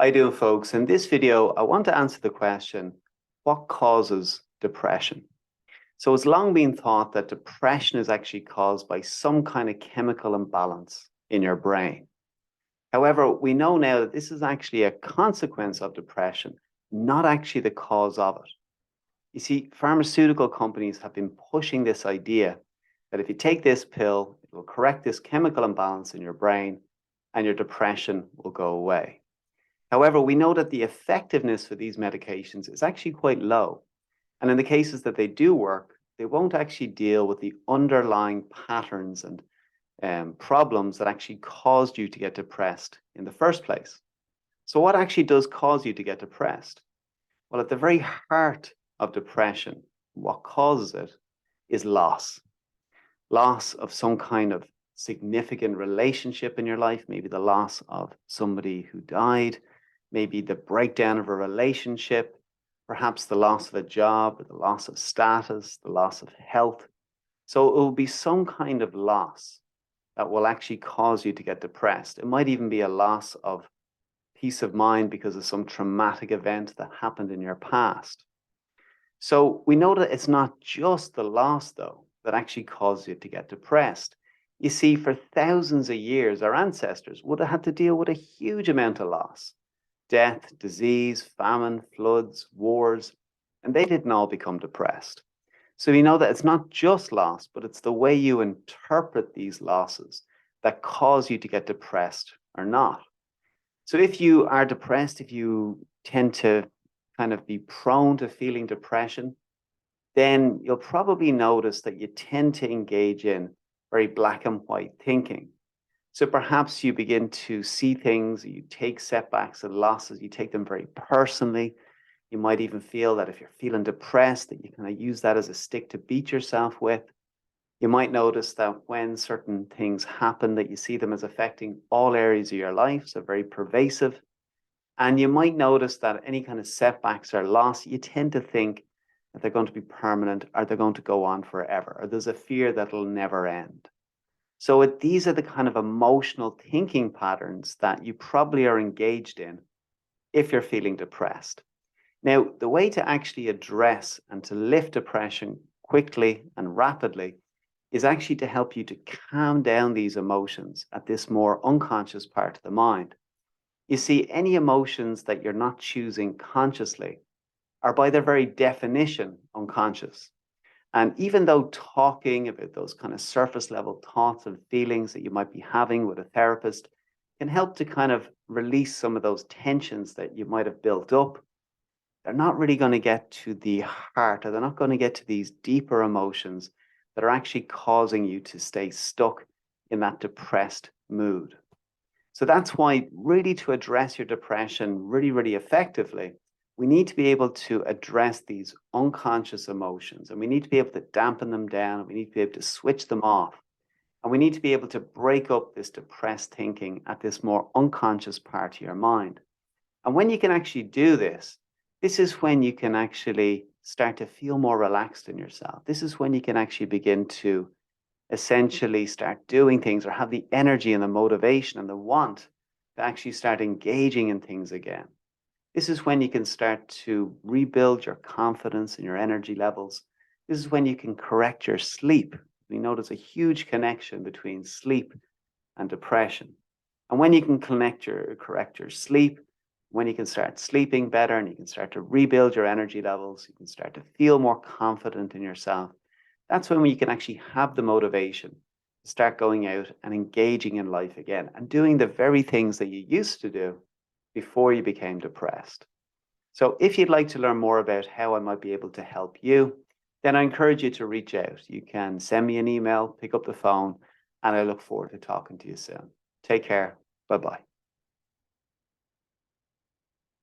How you doing, folks? In this video, I want to answer the question, what causes depression? So it's long been thought that depression is actually caused by some kind of chemical imbalance in your brain. However, we know now that this is actually a consequence of depression, not actually the cause of it. You see, pharmaceutical companies have been pushing this idea that if you take this pill, it will correct this chemical imbalance in your brain and your depression will go away. However, we know that the effectiveness for these medications is actually quite low. And in the cases that they do work, they won't actually deal with the underlying patterns and problems that actually caused you to get depressed in the first place. So what actually does cause you to get depressed? Well, at the very heart of depression, what causes it is loss. Loss of some kind of significant relationship in your life, maybe the loss of somebody who died, maybe the breakdown of a relationship, perhaps the loss of a job, or the loss of status, the loss of health. So it will be some kind of loss that will actually cause you to get depressed. It might even be a loss of peace of mind because of some traumatic event that happened in your past. So we know that it's not just the loss, though, that actually causes you to get depressed. You see, for thousands of years, our ancestors would have had to deal with a huge amount of loss. Death, disease, famine, floods, wars, and they didn't all become depressed. So we know that it's not just loss, but it's the way you interpret these losses that cause you to get depressed or not. So if you are depressed, if you tend to kind of be prone to feeling depression, then you'll probably notice that you tend to engage in very black and white thinking. So perhaps you begin to see things, you take setbacks and losses, you take them very personally. You might even feel that if you're feeling depressed, that you kind of use that as a stick to beat yourself with. You might notice that when certain things happen, that you see them as affecting all areas of your life, so very pervasive. And you might notice that any kind of setbacks or loss, you tend to think that they're going to be permanent, or they're going to go on forever, or there's a fear that it'll never end. So these are the kind of emotional thinking patterns that you probably are engaged in if you're feeling depressed. Now, the way to actually address and to lift depression quickly and rapidly is actually to help you to calm down these emotions at this more unconscious part of the mind. You see, any emotions that you're not choosing consciously are by their very definition unconscious. And even though talking about those kind of surface level thoughts and feelings that you might be having with a therapist can help to kind of release some of those tensions that you might have built up, they're not really going to get to the heart, or they're not going to get to these deeper emotions that are actually causing you to stay stuck in that depressed mood. So that's why really to address your depression really effectively, we need to be able to address these unconscious emotions, and we need to be able to dampen them down, and we need to be able to switch them off. And we need to be able to break up this depressed thinking at this more unconscious part of your mind. And when you can actually do this, this is when you can actually start to feel more relaxed in yourself. This is when you can actually begin to essentially start doing things, or have the energy and the motivation and the want to actually start engaging in things again. This is when you can start to rebuild your confidence and your energy levels. This is when you can correct your sleep. We know there's a huge connection between sleep and depression. And when you can correct your sleep, when you can start sleeping better and you can start to rebuild your energy levels, you can start to feel more confident in yourself. That's when you can actually have the motivation to start going out and engaging in life again and doing the very things that you used to do before you became depressed. So if you'd like to learn more about how I might be able to help you, then I encourage you to reach out. You can send me an email, pick up the phone, and I look forward to talking to you soon. Take care. Bye-bye.